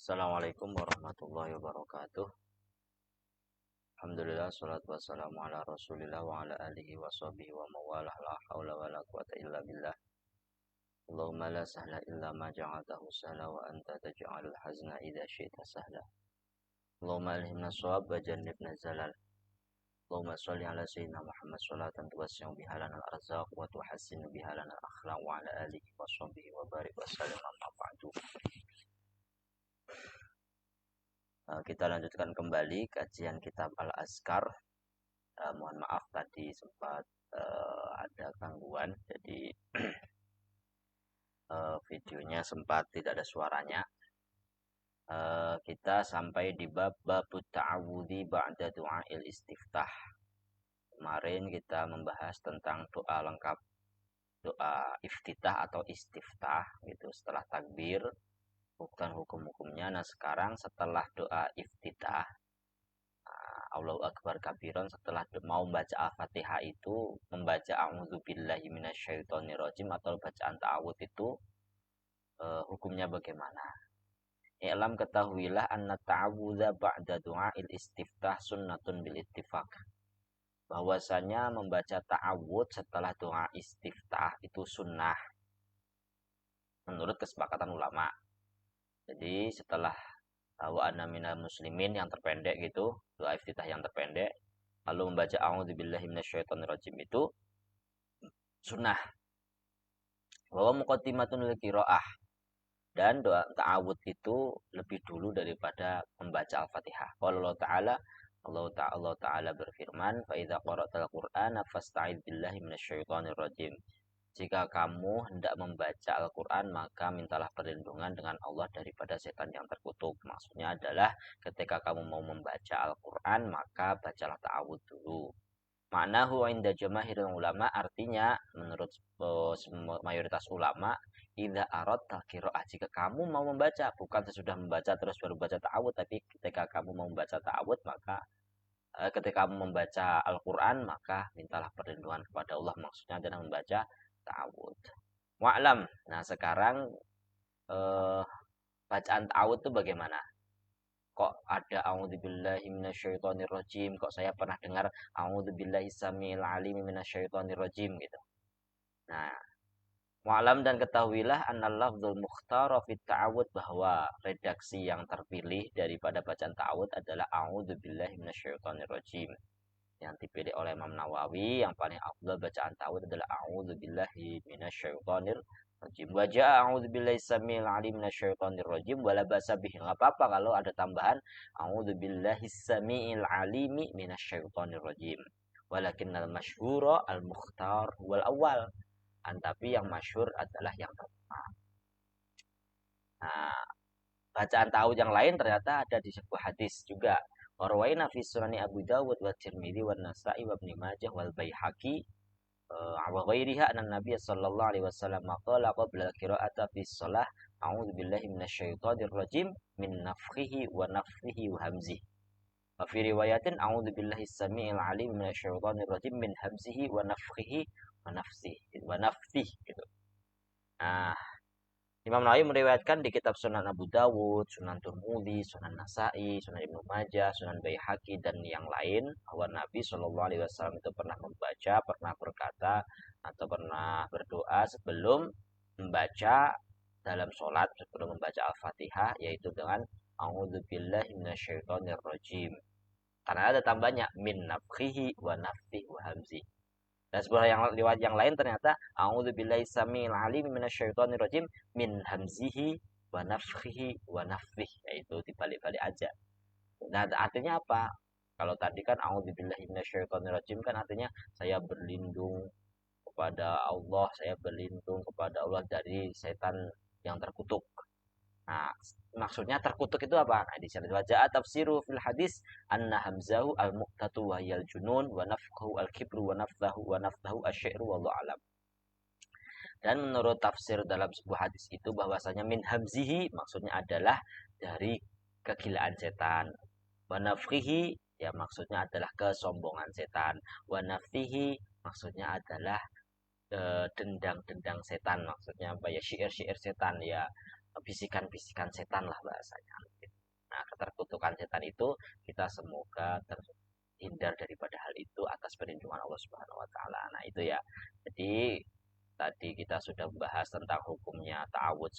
Assalamualaikum warahmatullahi wabarakatuh. Alhamdulillah, salatu wassalamu ala rasulillah wa ala alihi wa sahbihi wa mawalah, la hawla wa la quwata illa billah. Allahumma la sahla illa ma ja'altahu sahla wa anta taj'alul hazna idha syi'ta sahla. Allahumma alhimna shawab wa jannibna zalal. Allahumma sholli ala sayyidina Muhammad sholatan tuwassi'u biha lana al-arzaq wa tuhassinu biha lana al-akhlaq wa ala alihi wa sahbihi wa barik wa sallim amma ba'du. Kita lanjutkan kembali kajian kitab Al-Azkar. Mohon maaf tadi sempat ada gangguan, jadi videonya sempat tidak ada suaranya. Kita sampai di bab ta'awudzi ba'da du'ail istiftah. Kemarin kita membahas tentang doa lengkap, doa iftitah atau istiftah gitu setelah takbir, bukan hukum-hukumnya. Nah, sekarang setelah doa iftitah, Allahu Akbar kabiran, setelah mau membaca Al-Fatihah itu membaca a'udzubillahi minasyaitonirrajim atau bacaan ta'awud itu hukumnya bagaimana? I'lam, ketahuilah anna ta'awudha ba'da du'ail istiftah sunnatun bil ittifaq. Bahwasanya membaca ta'awud setelah doa istiftah itu sunnah menurut kesepakatan ulama. Jadi setelah wa anna minal muslimin yang terpendek gitu, doa iftitah yang terpendek, lalu membaca a'udzubillahi minasyaitonirrajim itu sunnah. Wa muqaddimatun lil qiraah, dan doa ta'awud itu lebih dulu daripada membaca Al-Fatihah. Allah Ta'ala berfirman, fa idza qara'tal qur'ana fasta'idz billahi minasyaitonirrajim. Jika kamu hendak membaca Al-Quran, maka mintalah perlindungan dengan Allah daripada setan yang terkutuk. Maksudnya adalah ketika kamu mau membaca Al-Quran, maka bacalah ta'awud dulu. Ma'nahu inda jamaahirul ulama, artinya menurut mayoritas ulama, idza aradta qira'ah, jika kamu mau membaca, bukan sesudah membaca terus baru baca ta'awud, tapi ketika kamu mau membaca ta'awud, maka ketika kamu membaca Al-Quran, maka mintalah perlindungan kepada Allah. Maksudnya adalah membaca ta'awud. Wa'lam. Nah, sekarang bacaan ta'awud itu bagaimana? Kok ada a'udzubillahi minasyaitonirrajim? Kok saya pernah dengar a'udzubillahi samil alim minasyaitonirrajim gitu. Nah, wa'lam, dan ketahuilah annal lafdzul mukhtar fit ta'awud, bahwa redaksi yang terpilih daripada bacaan ta'awud adalah a'udzubillahi minasyaitonirrajim. Yang dipilih oleh Imam Nawawi, yang paling afdal bacaan ta'awud adalah a'udzubillahi minasyaitonirrajim. Wa ja'a a'udzubillahi samil alim minasyaitonirrajim wala basa bihi. Enggak apa-apa kalau ada tambahan a'udzubillahi samil alimi minasyaitonirrajim. Walakinnal masyhura al mukhtar wal awal. Tapi yang masyhur adalah yang pertama. Nah, bacaan ta'awud yang lain ternyata ada di sebuah hadis juga. Warwaina fi sunani Abu Dawud wa Tirmidzi wa Nasa'i wa Ibnu Majah wal Baihaqi wa ghairiha anna Nabiy sallallahu alaihi wasallam qala qabla qira'ati fi shalah a'udzu billahi minasyaitonir rajim min nafthihi wa nafthihi wa hamzihi. Wa fi riwayatin a'udzu billahi samii'il 'alim minasyaitonir rajim min hamzihi wa nafthihi wa nafthihi gitu. Nah, Imam Nawawi meriwayatkan di kitab Sunan Abu Dawud, Sunan Tirmidzi, Sunan Nasa'i, Sunan Ibnu Majah, Sunan Baihaqi, dan yang lain, bahwa Nabi Shallallahu Alaihi Wasallam itu pernah membaca, pernah berkata, atau pernah berdoa sebelum membaca dalam sholat, sebelum membaca Al-Fatihah, yaitu dengan A'udzubillahi minasyaitonirrajim. Karena ada tambahnya min nafkhihi wa nafthihi wa hamzihi. Dan sebuah riwayat yang lain ternyata a'udzubillahi samil alim minasyaitonirrajim min hamzihi wa nafthihi wa nafthihi, yaitu dibalik-balik aja. Nah, artinya apa? Kalau tadi kan a'udzubillahi minasyaitonirrajim kan artinya saya berlindung kepada Allah, saya berlindung kepada Allah dari setan yang terkutuk. Nah, maksudnya terkutuk itu apa? Nah, di sini wajah tafsiru fil hadis anna hamzahu al-muqtatu wa yal junun wa nafkhu al-kibru wa naftahu asy-syi'ru wallahu alam. Dan menurut tafsir dalam sebuah hadis itu bahwasanya min hamzihi maksudnya adalah dari kegilaan setan. Wa nafkhihi ya maksudnya adalah kesombongan setan. Wa naftihi maksudnya adalah dendang-dendang setan, maksudnya apa ya, syair-syair setan ya, bisikan-bisikan setan lah bahasanya. Nah, keterkutukan setan itu kita semoga terhindar daripada hal itu atas perlindungan Allah Subhanahu wa taala. Nah, itu ya. Jadi tadi kita sudah membahas tentang hukumnya ta'awud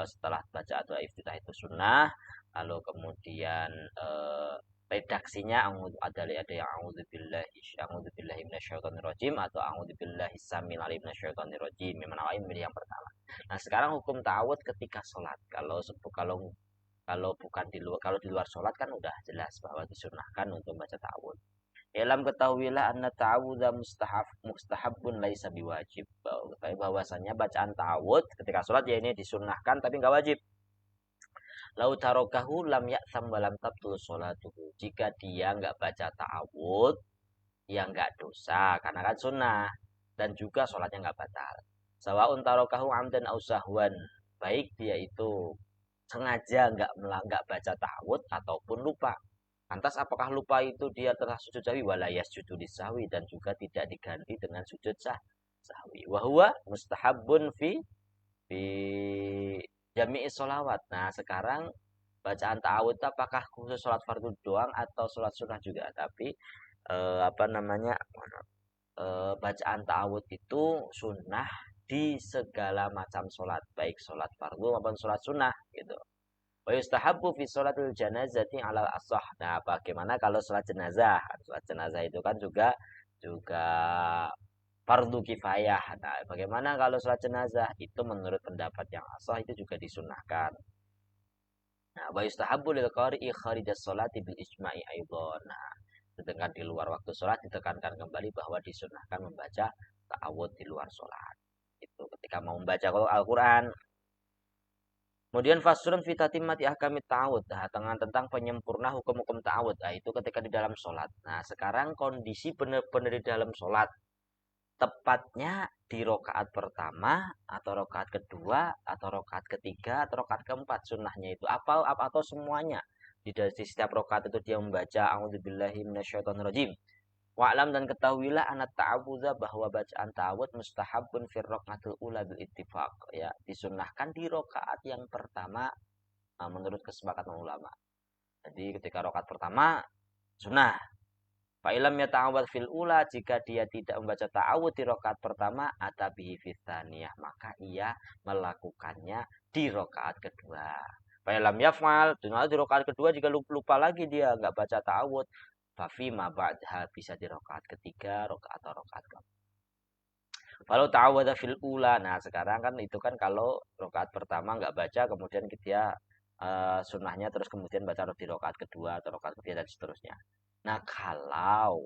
setelah baca doa iftitah itu sunnah, lalu kemudian redaksinya ada yang a'udzubillahi minasyaitonirrajim atau a'udzubillahi samil alim minasyaitonirrajim. Memang ini yang pertama. Nah, sekarang hukum ta'awud ketika sholat. Kalau bukan di luar, kalau di luar sholat kan udah jelas bahwa disunahkan untuk baca ta'awud. Dalam ketahuilah anna ta'awudha mustahabun laisa biwajib. Bahwasanya bacaan ta'awud ketika sholat ya ini disunahkan tapi nggak wajib. Lau tarokahu lam ya'tham wa lam tabtul sholatuhu. Jika dia nggak baca ta'awud, ya nggak dosa karena kan sunnah dan juga sholatnya nggak batal. Sawa'un tarokahu amdan au sahwan. Baik dia itu sengaja nggak baca ta'awud ataupun lupa. Lantas apakah lupa itu dia telah sujud sahwi? Wala yasjudu lisahwi, dan juga tidak diganti dengan sujud sahwi. Wa mustahabun fi jami'i sholawat. Nah, sekarang bacaan ta'awud apakah khusus sholat fardu doang atau sholat sunnah juga? Tapi bacaan ta'awud itu sunnah di segala macam sholat, baik sholat fardu maupun sholat sunnah gitu. Wa yustahabbu fi sholatil janazati 'alal ashah. Nah, bagaimana kalau sholat jenazah? Sholat jenazah itu kan juga fardu kifayah. Nah, bagaimana kalau sholat jenazah? Itu menurut pendapat yang ashah itu juga disunahkan. Nah, wa yustahabbu lil qari'i kharijas sholati bil ijma'i aidon. Nah, sedangkan di luar waktu sholat ditekankan kembali bahwa disunahkan membaca ta'awud di luar sholat. Itu ketika mau membaca Al-Qur'an. Kemudian faslun fi tatimati ahkamit ta'awud. Nah, tentang penyempurna hukum-hukum ta'awud. Nah, itu ketika di dalam sholat. Nah, sekarang kondisi benar-benar di dalam sholat. Tepatnya di rokaat pertama, atau rokaat kedua, atau rokaat ketiga, atau rokaat keempat. Sunnahnya itu apa atau semuanya. Di setiap rokaat itu dia membaca a'udzubillahi minasyaitonirrajim. Wa'lam, dan ketahuilah anak ta'awudha, bahwa bacaan ta'awud mustahabun fir raqatul ula bil ittifaq, ya disunnahkan di rokaat yang pertama menurut kesepakatan ulama. Jadi ketika rokaat pertama sunnah. Fa'ilam ya ta'awud fil ula, jika dia tidak membaca ta'awud di rokaat pertama atabihi fil tsaniyah, maka ia melakukannya di rokaat kedua. Fa'ilam yaf'al, di rokaat kedua jika lupa lagi dia nggak baca ta'awud, fafima ba'daha, bisa di rokaat ketiga, rokaat atau rokaat keempat. Kalau ta'awwadha fil ula, nah sekarang kan itu kan kalau rokaat pertama nggak baca, kemudian dia sunnahnya terus kemudian baca di rokaat kedua atau rokaat ketiga dan seterusnya. Nah, kalau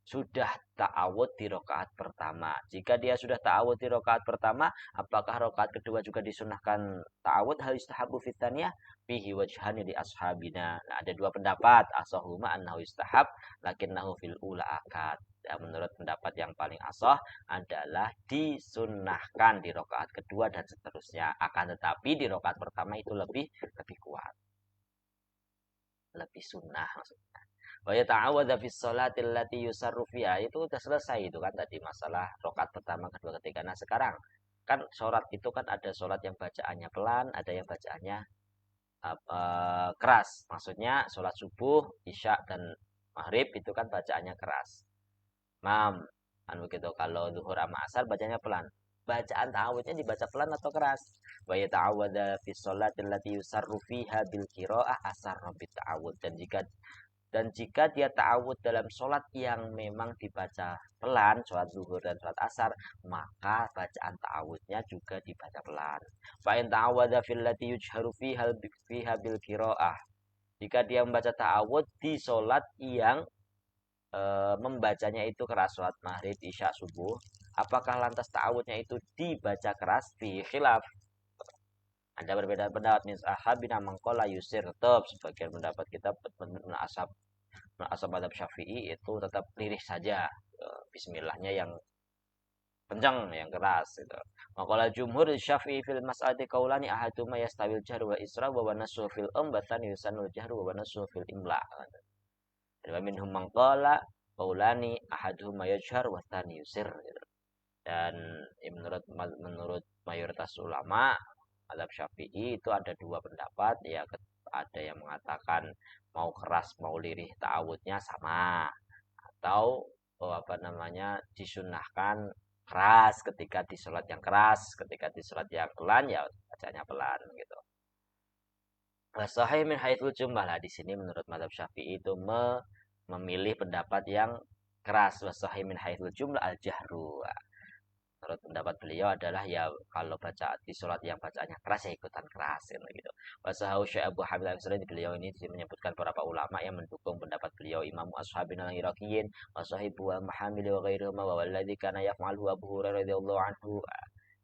sudah ta'awud di rokaat pertama, jika dia sudah ta'awud di rokaat pertama, apakah rokaat kedua juga disunahkan ta'awud? Hal istahabu fitaniyah fihi wajhani li ashabina. Nah, ada dua pendapat. Asahuma annahu istahab lakinnahu fil ula akad. Ya, menurut pendapat yang paling asah adalah disunahkan di rokaat kedua dan seterusnya. Akan tetapi di rokaat pertama itu lebih kuat, lebih sunnah maksudnya. Wa yata'awadza fi sholatil lati yusarru fiha, itu udah selesai itu kan tadi masalah rokaat pertama, kedua, ketiga. Nah, sekarang kan sholat itu kan ada sholat yang bacaannya pelan, ada yang bacaannya keras. Maksudnya sholat subuh, isya dan maghrib itu kan bacaannya keras. Begitu. Kalau zuhur sama asar bacanya pelan. Bacaan ta'awudnya dibaca pelan atau keras? Wa yata'awadza fi sholatil lati yusarru fiha bil qiraah asarra bit ta'awud. Dan jika dia ta'awud dalam sholat yang memang dibaca pelan, sholat zuhur dan sholat asar, maka bacaan ta'awudnya juga dibaca pelan. Fa'in ta'awadha fil lati yujharu fiha bil qiraah. Jika dia membaca ta'awud di sholat yang membacanya itu keras, sholat maghrib, isya, subuh, apakah lantas ta'awudnya itu dibaca keras? Fi khilaf. Ada berbeda pendapat. Min ashabina mangkola yusir, tetap sebagian pendapat kita asab madhab syafi'i itu tetap lirih saja, bismillahnya yang kencang, yang keras gitu. Maqala jumhur syafi'i fil mas'alati qaulani ahaduma yastawil jahru wa isra wa nasu fil batsani yusanul jahru wa nasu fil imla. Wa minhum maqala qaulani ahaduhuma yajhar wa tsani yusir gitu. Dan menurut mayoritas ulama mazhab Syafi'i itu ada dua pendapat ya, ada yang mengatakan mau keras mau lirih ta'awudnya sama, atau apa namanya disunnahkan keras ketika di sholat yang keras, ketika di sholat yang pelan ya bacanya pelan gitu. Sahih min haitsul jumlah lah, di sini menurut mazhab Syafi'i itu memilih pendapat yang keras. Sahih min haitsul jumlah al-jahru. Menurut pendapat beliau adalah ya kalau baca di sholat yang bacaannya keras ya ikutan keras gitu. Wasahu Syekh Abu Hamid al-Ghazali, beliau ini menyebutkan beberapa ulama yang mendukung pendapat beliau, Imam Ashabin al-Iraqiyin wa sahibu al-Mahamili wa ghairuhuma wa walladzi kana yaf'aluhu Abu Hurairah radhiyallahu anhu,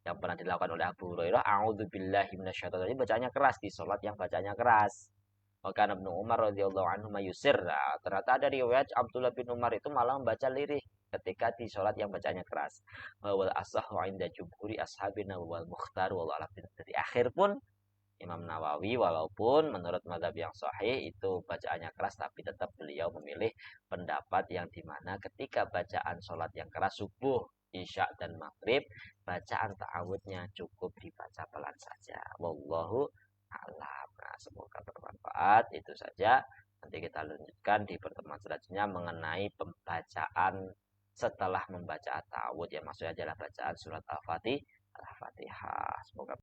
yang pernah dilakukan oleh Abu Hurairah, a'udzubillahi minasyaitonir rajim, bacanya keras di sholat yang bacanya keras. Maka Ibnu Umar radhiyallahu anhu mayusir. Nah, ternyata ada riwayat Abdullah bin Umar itu malah membaca lirih ketika di sholat yang bacanya keras. Wal asahhu inda jumhuri ashabina wal mukhtar wal alam. Di akhir pun Imam Nawawi walaupun menurut mazhab yang sahih itu bacaannya keras, tapi tetap beliau memilih pendapat yang dimana ketika bacaan sholat yang keras subuh, isya dan maghrib, bacaan ta'awudnya cukup dibaca pelan saja. Wallahu a'lam. Nah, semoga bermanfaat. Itu saja. Nanti kita lanjutkan di pertemuan selanjutnya mengenai pembacaan setelah membaca ta'awud, yang maksudnya adalah bacaan surat Al-Fatihah. Semoga